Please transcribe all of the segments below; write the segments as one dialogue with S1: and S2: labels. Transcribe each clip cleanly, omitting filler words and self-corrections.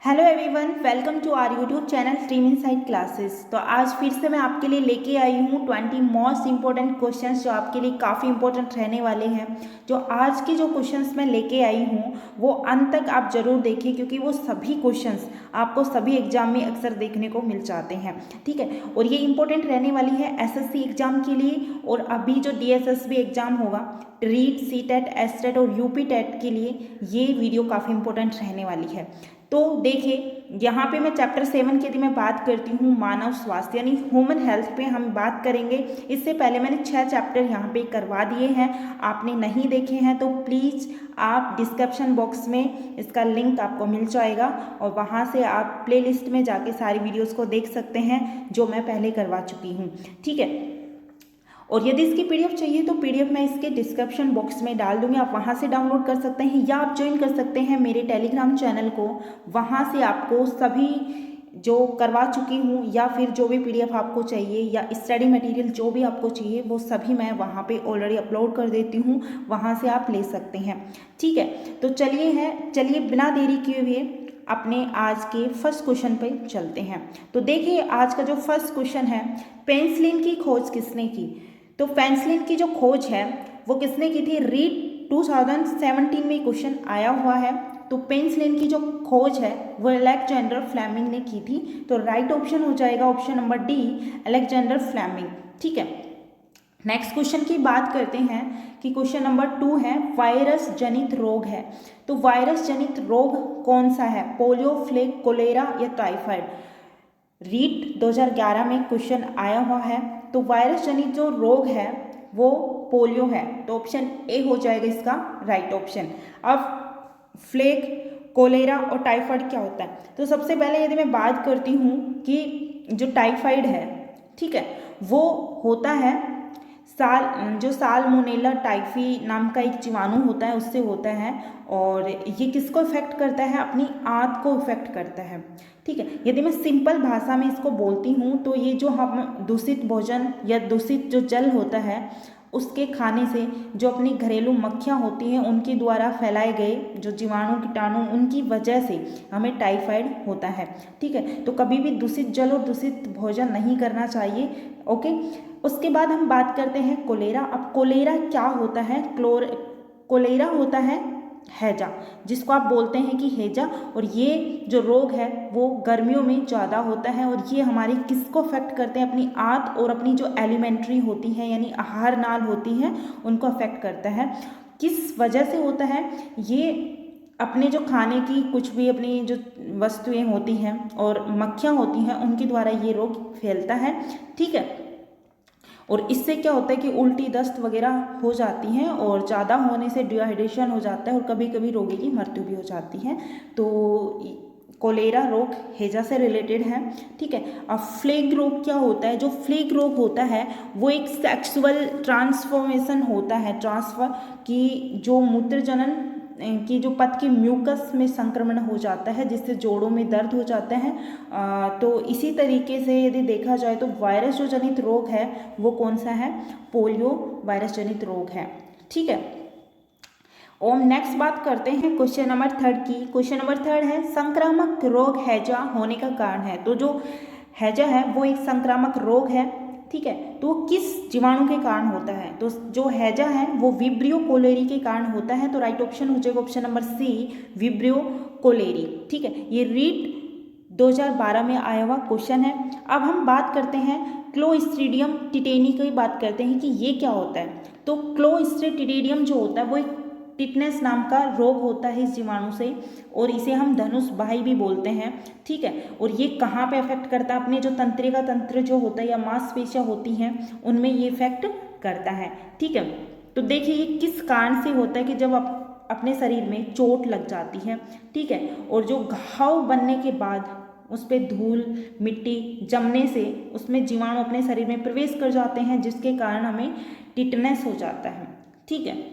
S1: Hello everyone, welcome to our YouTube channel stream inside classes. तो आज फिर से मैं आपके लिए लेके आई हूँ 20 मोस्ट इंपॉर्टेंट क्वेश्चंस जो आपके लिए काफ़ी इंपॉर्टेंट रहने वाले हैं। जो आज के जो क्वेश्चंस मैं लेके आई हूँ वो अंत तक आप जरूर देखिए, क्योंकि वो सभी क्वेश्चंस आपको सभी एग्जाम में अक्सर देखने को मिल जाते हैं। ठीक है, और ये इंपॉर्टेंट रहने वाली है एसएससी एग्जाम के लिए, और अभी जो डीएसएसबी एग्जाम होगा, रीट, सीटेट, एसटेट और यूपी टेट के लिए ये वीडियो काफ़ी इंपॉर्टेंट रहने वाली है। तो देखिए, यहाँ पे मैं चैप्टर 7 की यदि मैं बात करती हूँ, मानव स्वास्थ्य यानी ह्यूमन हेल्थ पे हम बात करेंगे। इससे पहले मैंने 6 चैप्टर यहाँ पे करवा दिए हैं, आपने नहीं देखे हैं तो प्लीज़ आप डिस्क्रिप्शन बॉक्स में इसका लिंक आपको मिल जाएगा और वहाँ से आप प्लेलिस्ट में जाके सारी वीडियोस को देख सकते हैं जो मैं पहले करवा चुकी हूँ। ठीक है, और यदि इसकी पीडीएफ चाहिए तो पीडीएफ मैं इसके डिस्क्रिप्शन बॉक्स में डाल दूंगी, आप वहां से डाउनलोड कर सकते हैं या आप ज्वाइन कर सकते हैं मेरे टेलीग्राम चैनल को। वहां से आपको सभी जो करवा चुकी हूँ या फिर जो भी पीडीएफ आपको चाहिए या स्टडी मटेरियल जो भी आपको चाहिए वो सभी मैं वहाँ पे ऑलरेडी अपलोड कर देती हूँ, वहाँ से आप ले सकते हैं। ठीक है, तो चलिए बिना देरी किए हुए अपने आज के फर्स्ट क्वेश्चन पे चलते हैं। तो देखिए, आज का जो फर्स्ट क्वेश्चन है, पेनिसिलिन की खोज किसने की? तो पेनिसिलिन की जो खोज है वो किसने की थी? रीट 2017 में क्वेश्चन आया हुआ है। तो पेनिसिलिन की जो खोज है वो अलेक्जेंडर फ्लेमिंग ने की थी। तो राइट ऑप्शन हो जाएगा option number D, Alexander Fleming. ठीक है, नेक्स्ट क्वेश्चन की बात करते हैं कि क्वेश्चन नंबर 2 है, वायरस जनित रोग है। तो वायरस जनित रोग कौन सा है? पोलियो, प्लेग, कोलेरा या टाइफाइड? रीट 2011 में क्वेश्चन आया हुआ है। तो वायरस जनित जो रोग है वो पोलियो है, तो ऑप्शन ए हो जाएगा इसका राइट ऑप्शन। अब फ्लेग, कोलेरा और टाइफाइड क्या होता है? तो सबसे पहले यदि मैं बात करती हूँ कि जो टाइफाइड है, ठीक है, वो होता है जो साल्मोनेला टाइफी नाम का एक जीवाणु होता है, उससे होता है। और ये किसको इफेक्ट करता है? अपनी आंत को इफेक्ट करता है। ठीक है, यदि मैं सिंपल भाषा में इसको बोलती हूँ तो ये जो हम दूषित भोजन या दूषित जो जल होता है उसके खाने से जो अपनी घरेलू मक्खियाँ होती हैं उनके द्वारा फैलाए गए जो जीवाणु कीटाणु, उनकी वजह से हमें टाइफाइड होता है। ठीक है, तो कभी भी दूषित जल और दूषित भोजन नहीं करना चाहिए। ओके, उसके बाद हम बात करते हैं कोलेरा। अब कोलेरा क्या होता है? कोलेरा होता है हैजा, जिसको आप बोलते हैं कि हैजा, और ये जो रोग है वो गर्मियों में ज़्यादा होता है और ये हमारी किसको अफेक्ट करते हैं? अपनी आंत और अपनी जो एलिमेंट्री होती है यानी आहार नाल होती हैं उनको अफेक्ट करता है। किस वजह से होता है? ये अपने जो खाने की कुछ भी अपनी जो वस्तुएं होती हैं और मक्खियाँ होती हैं उनके द्वारा ये रोग फैलता है। ठीक है, और इससे क्या होता है कि उल्टी, दस्त वगैरह हो जाती हैं और ज़्यादा होने से डिहाइड्रेशन हो जाता है और कभी कभी रोगी की मृत्यु भी हो जाती है। तो कोलेरा रोग हैजा से रिलेटेड है। ठीक है, अब फ्लेग रोग क्या होता है? जो फ्लेग रोग होता है वो एक सेक्सुअल ट्रांसफॉर्मेशन होता है, ट्रांसफर की जो मूत्रजनन कि जो पथ के म्यूकस में संक्रमण हो जाता है जिससे जोड़ों में दर्द हो जाते हैं। तो इसी तरीके से यदि देखा जाए तो वायरस जो जनित रोग है वो कौन सा है? पोलियो वायरस जनित रोग है। ठीक है, और नेक्स्ट बात करते हैं क्वेश्चन नंबर 3 की। क्वेश्चन नंबर 3 है, संक्रामक रोग हैजा होने का कारण है। तो जो हैजा है वो एक संक्रामक रोग है। ठीक है, तो किस जीवाणु के कारण होता है? तो जो हैजा है वो विब्रियो कोलेरी के कारण होता है। तो राइट ऑप्शन हो जाएगा option number C, Vibrio cholerae. ठीक है, ये रीट 2012 में आया हुआ क्वेश्चन है। अब हम बात करते हैं क्लोस्ट्रीडियम टिटेनी की बात करते हैं कि ये क्या होता है। तो क्लोस्ट्रीडियम जो होता है वो एक टिटनेस नाम का रोग होता है इस जीवाणु से, और इसे हम धनुष बाही भी बोलते हैं। ठीक है, और ये कहाँ पे अफेक्ट करता है? अपने जो तंत्रिका तंत्र जो होता है या मांसपेशियां होती हैं उनमें ये इफेक्ट करता है। ठीक है, तो देखिए ये किस कारण से होता है कि जब अपने शरीर में चोट लग जाती है, ठीक है, और जो घाव बनने के बाद उस पर धूल मिट्टी जमने से उसमें जीवाणु अपने शरीर में प्रवेश कर जाते हैं जिसके कारण हमें टिटनेस हो जाता है। ठीक है,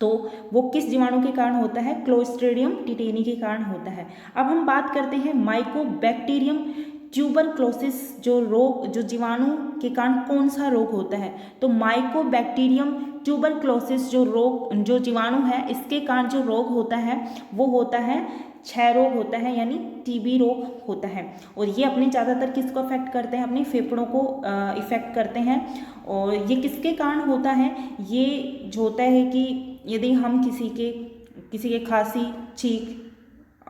S1: तो वो किस जीवाणु के कारण होता है? क्लोस्ट्रीडियम टिटेनी के कारण होता है। अब हम बात करते हैं माइकोबैक्टीरियम ट्यूबरक्लोसिस जो रोग, जो जीवाणु के कारण कौन सा रोग होता है? तो माइकोबैक्टीरियम ट्यूबरक्लोसिस जो रोग, जो जीवाणु है इसके कारण जो रोग होता है वो होता है क्षय रोग होता है यानी टीबी रोग होता है। और ये अपने ज़्यादातर किसको अफेक्ट करते हैं, अपने फेफड़ों को इफ़ेक्ट करते हैं। और ये किसके कारण होता है, ये जो होता है कि यदि हम किसी के खांसी छींक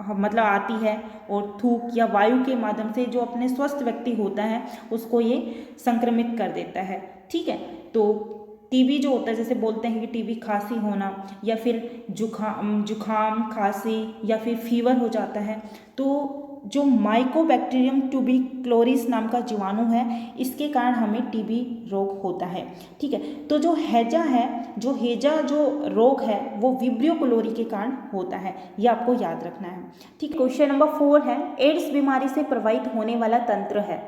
S1: मतलब आती है और थूक या वायु के माध्यम से जो अपने स्वस्थ व्यक्ति होता है उसको ये संक्रमित कर देता है। ठीक है, तो टीबी जो होता है, जैसे बोलते हैं कि टीबी खांसी होना या फिर जुखाम खांसी या फिर फीवर हो जाता है, तो जो माइकोबैक्टीरियम ट्यूबिक्लोसिस नाम का जीवाणु है इसके कारण हमें टीबी रोग होता है। ठीक है, तो जो हैजा जो रोग है वो विब्रियो कोलोरी के कारण होता है, ये आपको याद रखना है। ठीक है, क्वेश्चन नंबर 4 है, एड्स बीमारी से प्रभावित होने वाला तंत्र है।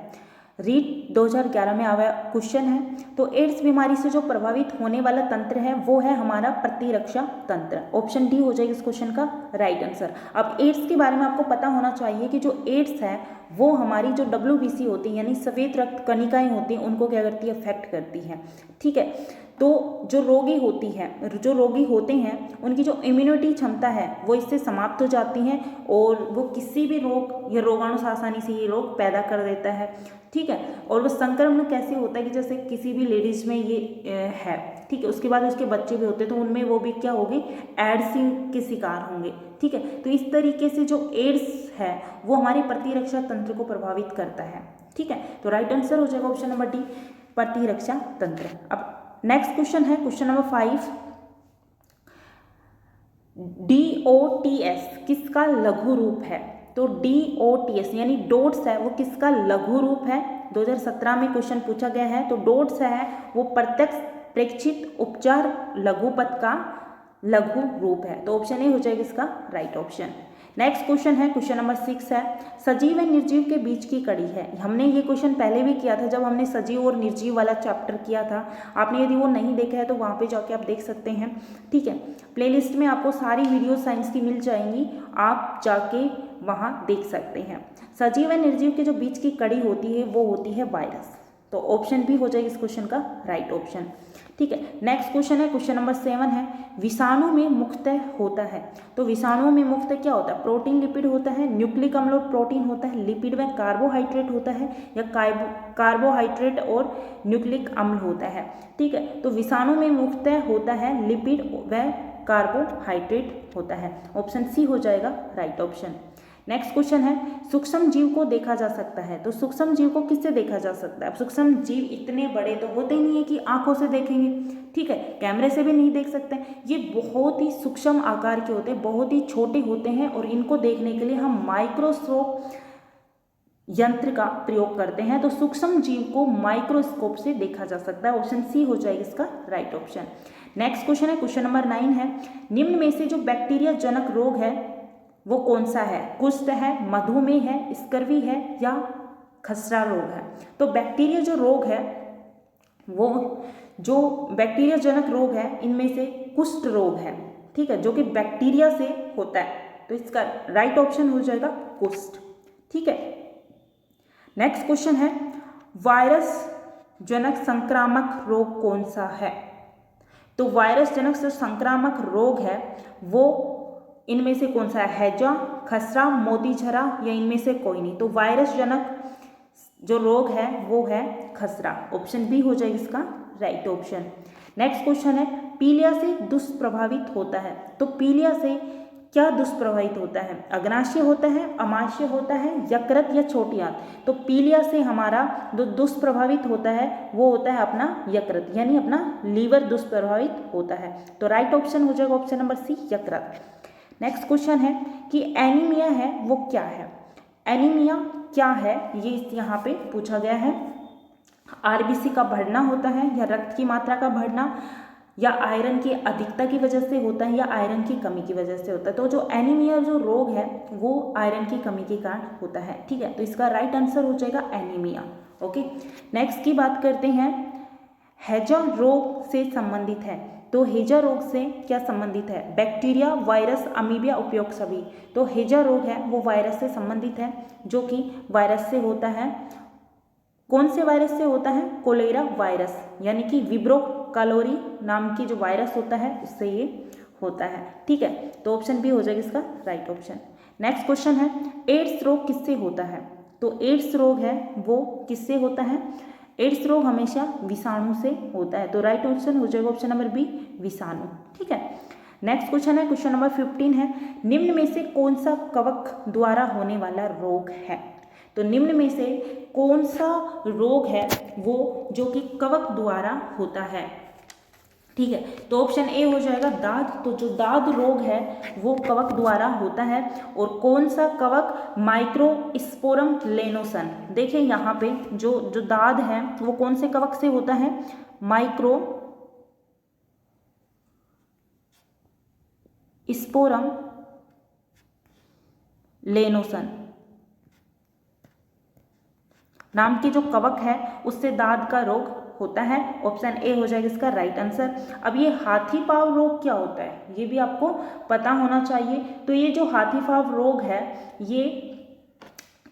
S1: रीट 2011 में आया क्वेश्चन है। तो एड्स बीमारी से जो प्रभावित होने वाला तंत्र है वो है हमारा प्रतिरक्षा तंत्र। ऑप्शन डी हो जाएगा इस क्वेश्चन का राइट आंसर। अब एड्स के बारे में आपको पता होना चाहिए कि जो एड्स है वो हमारी जो WBC होती है यानी सफ़ेद रक्त कणिकाएं होती हैं उनको क्या करती है, अफेक्ट करती है। ठीक है, तो जो रोगी होते हैं उनकी जो इम्यूनिटी क्षमता है वो इससे समाप्त हो जाती है और वो किसी भी रोग या रोगाणु से आसानी से ये रोग पैदा कर देता है। ठीक है, और वो संक्रमण कैसे होता है कि जैसे किसी भी लेडीज में ये है, ठीक है, उसके बाद उसके बच्चे भी होते हैं तो उनमें वो भी क्या होगी, एड्स के शिकार होंगे। ठीक है, तो इस तरीके से जो एड्स है वो हमारे प्रतिरक्षा तंत्र को प्रभावित करता है। ठीक है, तो राइट आंसर हो जाएगा ऑप्शन नंबर डी, प्रतिरक्षा तंत्र। अब नेक्स्ट क्वेश्चन है क्वेश्चन नंबर 5, DOTS किसका लघु रूप है। तो DOTS यानी डोट्स है वो किसका लघु रूप है, 2017 में क्वेश्चन पूछा गया है। तो डोट्स है वो प्रत्यक्ष प्रेक्षित उपचार लघुपथ का लघु रूप है। तो ऑप्शन ए हो जाएगा इसका राइट ऑप्शन। नेक्स्ट क्वेश्चन है क्वेश्चन नंबर 6 है, सजीव व निर्जीव के बीच की कड़ी है। हमने ये क्वेश्चन पहले भी किया था जब हमने सजीव और निर्जीव वाला चैप्टर किया था। आपने यदि वो नहीं देखा है तो वहाँ पे जाके आप देख सकते हैं। ठीक है, प्लेलिस्ट में आपको सारी वीडियो साइंस की मिल जाएंगी, आप जाके वहाँ देख सकते हैं। सजीव व निर्जीव के जो बीच की कड़ी होती है वो होती है वायरस। तो ऑप्शन बी हो जाएगा इस क्वेश्चन का राइट ऑप्शन। ठीक है, नेक्स्ट क्वेश्चन है क्वेश्चन नंबर 7 है, विषाणु में मुख्यतः होता है। तो विषाणुओं में मुख्यतः क्या होता है, प्रोटीन लिपिड होता है, न्यूक्लिक अम्ल और प्रोटीन होता है, लिपिड व कार्बोहाइड्रेट होता है या कार्बोहाइड्रेट और न्यूक्लिक अम्ल होता है। ठीक है, तो विषाणु में मुख्यतः होता है लिपिड व कार्बोहाइड्रेट होता है। ऑप्शन सी हो जाएगा राइट ऑप्शन। नेक्स्ट क्वेश्चन है, सूक्ष्म जीव को देखा जा सकता है। तो सूक्ष्म जीव को किससे देखा जा सकता है। अब सूक्ष्म जीव इतने बड़े तो होते नहीं है कि आंखों से देखेंगे, ठीक है, कैमरे से भी नहीं देख सकते। ये बहुत ही सूक्ष्म आकार के होते हैं, बहुत ही छोटे होते हैं और इनको देखने के लिए हम माइक्रोस्कोप यंत्र का प्रयोग करते हैं। तो सूक्ष्म जीव को माइक्रोस्कोप से देखा जा सकता है। ऑप्शन सी हो जाएगा इसका राइट ऑप्शन। नेक्स्ट क्वेश्चन है क्वेश्चन नंबर 9 है, निम्न में से जो बैक्टीरिया जनक रोग है वो कौन सा है। कुष्ठ है, मधुमेह है, स्कर्वी है या खसरा रोग है। तो बैक्टीरिया जो रोग है वो जो बैक्टीरिया जनक रोग है इनमें से कुष्ठ रोग है, ठीक है, जो कि बैक्टीरिया से होता है। तो इसका राइट ऑप्शन हो जाएगा कुष्ठ। ठीक है, नेक्स्ट क्वेश्चन है, वायरस जनक संक्रामक रोग कौन सा है। तो वायरस जनक जो संक्रामक रोग है वो इनमें से कौन सा है, हैजा, खसरा, मोतीझरा या इनमें से कोई नहीं। तो वायरस जनक जो रोग है वो है खसरा। ऑप्शन बी हो जाएगा इसका राइट ऑप्शन। नेक्स्ट क्वेश्चन है, पीलिया से दुष्प्रभावित होता है। तो पीलिया से क्या दुष्प्रभावित होता है, अग्नाशय होता है, अमाशय होता है, यकृत या छोटी आंत। तो पीलिया से हमारा जो दुष्प्रभावित होता है वो होता है अपना यकृत, यानी अपना लीवर दुष्प्रभावित होता है। तो राइट ऑप्शन हो जाएगा ऑप्शन नंबर सी, यकृत। नेक्स्ट क्वेश्चन है कि एनीमिया है वो क्या है। एनीमिया क्या है ये यहाँ पे पूछा गया है। आरबीसी का बढ़ना होता है या रक्त की मात्रा का बढ़ना या आयरन की अधिकता की वजह से होता है या आयरन की कमी की वजह से होता है। तो जो एनीमिया जो रोग है वो आयरन की कमी के कारण होता है। ठीक है, तो इसका राइट आंसर हो जाएगा एनीमिया। ओके, नेक्स्ट की बात करते हैं, हैजा रोग से संबंधित है। तो हैजा रोग से क्या संबंधित है, बैक्टीरिया, वायरस, अमीबिया, उपयोग सभी। तो हैजा रोग है वो वायरस से संबंधित है, जो कि वायरस से होता है। कौन से वायरस से होता है, कोलेरा वायरस, यानी कि विब्रो कैलोरी नाम की जो वायरस होता है उससे ये होता है। ठीक है, तो ऑप्शन बी हो जाएगा इसका राइट ऑप्शन। नेक्स्ट क्वेश्चन है, एड्स रोग किससे होता है? तो एड्स रोग है वो किससे होता है? एड्स रोग हमेशा विषाणु से होता है। तो राइट ऑप्शन हो जाएगा ऑप्शन नंबर बी, विषाणु। ठीक है। नेक्स्ट क्वेश्चन है, क्वेश्चन नंबर 15 है, निम्न में से कौन सा कवक द्वारा होने वाला रोग है? तो निम्न में से कौन सा रोग है वो जो कि कवक द्वारा होता है? ठीक है, तो ऑप्शन ए हो जाएगा दाद। तो जो दाद रोग है वो कवक द्वारा होता है। और कौन सा कवक? माइक्रोस्पोरम लेनोसन। देखिए यहाँ पे जो दाद है वो कौन से कवक से होता है? माइक्रोस्पोरम लेनोसन नाम के जो कवक है उससे दाद का रोग होता है। ऑप्शन ए हो जाएगा इसका राइट आंसर। अब ये हाथी पांव रोग क्या होता है ये भी आपको पता होना चाहिए। तो ये जो हाथी पांव रोग है ये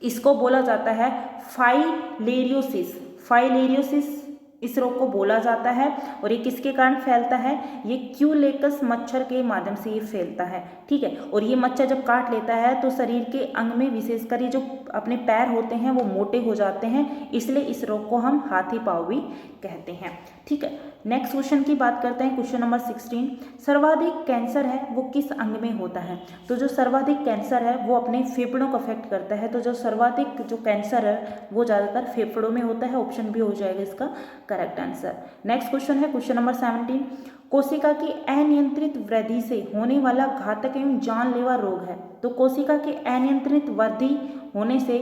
S1: इसको बोला जाता है फाइलेरियोसिस। फाइलेरियोसिस इस रोग को बोला जाता है। और ये किसके कारण फैलता है? ये क्यूलेक्स मच्छर के माध्यम से ये फैलता है। ठीक है। और ये मच्छर जब काट लेता है तो शरीर के अंग में विशेषकर ये जो अपने पैर होते हैं वो मोटे हो जाते हैं, इसलिए इस रोग को हम हाथी पांव भी कहते हैं। ठीक है। नेक्स्ट क्वेश्चन की बात करते हैं, क्वेश्चन नंबर 16, सर्वाधिक कैंसर है वो किस अंग में होता है? तो जो सर्वाधिक कैंसर है वो अपने फेफड़ों को अफेक्ट करता है। तो जो सर्वाधिक जो कैंसर है वो ज़्यादातर फेफड़ों में होता है। ऑप्शन बी हो जाएगा इसका करेक्ट आंसर। नेक्स्ट क्वेश्चन है, क्वेश्चन नंबर 17, कोशिका की अनियंत्रित वृद्धि से होने वाला घातक एवं जानलेवा रोग है। तो कोशिका की अनियंत्रित वृद्धि होने से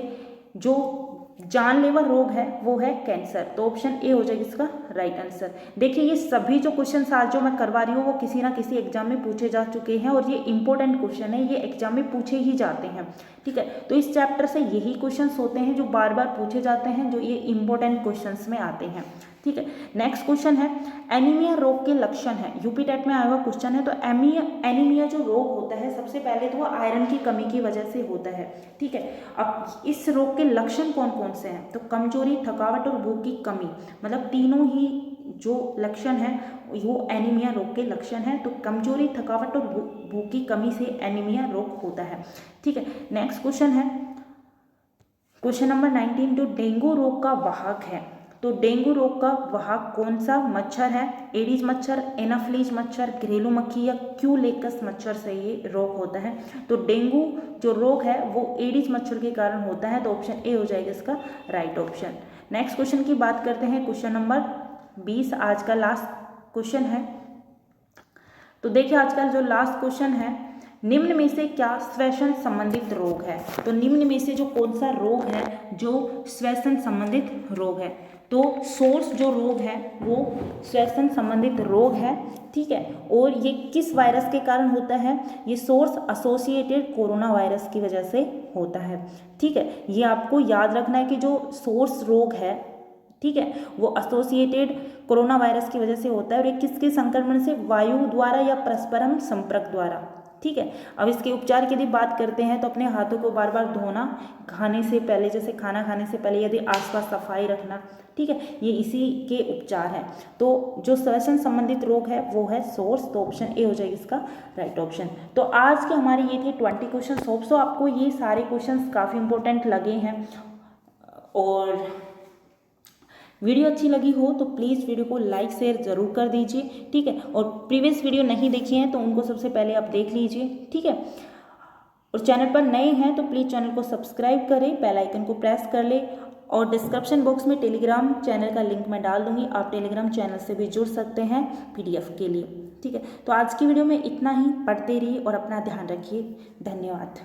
S1: जो जानलेवा रोग है वो है कैंसर। तो ऑप्शन ए हो जाएगा इसका राइट आंसर। देखिए ये सभी जो क्वेश्चन आज जो मैं करवा रही हूँ वो किसी ना किसी एग्जाम में पूछे जा चुके हैं और ये इंपॉर्टेंट क्वेश्चन है, ये एग्जाम में पूछे ही जाते हैं। ठीक है। तो इस चैप्टर से यही क्वेश्चंस होते हैं जो बार बार पूछे जाते हैं, जो ये इंपॉर्टेंट क्वेश्चंस में आते हैं। ठीक है। नेक्स्ट क्वेश्चन है, एनीमिया रोग के लक्षण है। यूपी टेट में आया हुआ क्वेश्चन है। तो एनीमिया जो रोग होता है सबसे पहले तो वो आयरन की कमी की वजह से होता है। ठीक है। अब इस रोग के लक्षण कौन कौन से हैं? तो कमजोरी, थकावट और भूख की कमी, मतलब तीनों ही जो लक्षण है वो एनीमिया रोग के लक्षण है। तो कमजोरी, थकावट और भूख की कमी से एनीमिया रोग होता है। ठीक है। नेक्स्ट क्वेश्चन है, क्वेश्चन नंबर 19, जो डेंगू रोग का वाहक है। तो डेंगू रोग का वाहक कौन सा मच्छर है? एडिस मच्छर, एनाफ्लीज मच्छर, घरेलू मक्खी या क्यूलेक्स मच्छर से ये रोग होता है। तो डेंगू जो रोग है वो एडिस मच्छर के कारण होता है। तो ऑप्शन ए हो जाएगा इसका राइट ऑप्शन। नेक्स्ट क्वेश्चन की बात करते हैं, क्वेश्चन नंबर 20 आज का लास्ट क्वेश्चन है। तो देखिए आज का जो लास्ट क्वेश्चन है, निम्न में से क्या श्वसन संबंधित रोग है? तो निम्न में से जो कौन सा रोग है जो श्वसन संबंधित रोग है? तो सोर्स जो रोग है वो श्वसन संबंधित रोग है। ठीक है। और ये किस वायरस के कारण होता है? ये सोर्स एसोसिएटेड कोरोना वायरस की वजह से होता है। ठीक है। ये आपको याद रखना है कि जो सोर्स रोग है, ठीक है, वो एसोसिएटेड कोरोना वायरस की वजह से होता है। और ये किसके संक्रमण से? वायु द्वारा या परस्परम संपर्क द्वारा। ठीक है। अब इसके उपचार की यदि बात करते हैं तो अपने हाथों को बार बार धोना, खाने से पहले, जैसे खाना खाने से पहले यदि आसपास सफाई रखना। ठीक है। ये इसी के उपचार हैं। तो जो श्वसन संबंधित रोग है वो है सोर्स। तो ऑप्शन ए हो जाएगी इसका राइट ऑप्शन। तो आज के हमारे ये थे 20 क्वेश्चन। होप सो आपको ये सारे क्वेश्चन काफ़ी इंपॉर्टेंट लगे हैं। और वीडियो अच्छी लगी हो तो प्लीज़ वीडियो को लाइक शेयर ज़रूर कर दीजिए। ठीक है। और प्रीवियस वीडियो नहीं देखी हैं तो उनको सबसे पहले आप देख लीजिए। ठीक है। और चैनल पर नए हैं तो प्लीज़ चैनल को सब्सक्राइब करें, बेल आइकन को प्रेस कर लें। और डिस्क्रिप्शन बॉक्स में टेलीग्राम चैनल का लिंक मैं डाल दूंगी, आप टेलीग्राम चैनल से भी जुड़ सकते हैं PDF के लिए। ठीक है। तो आज की वीडियो में इतना ही। पढ़ते रहिए और अपना ध्यान रखिए। धन्यवाद।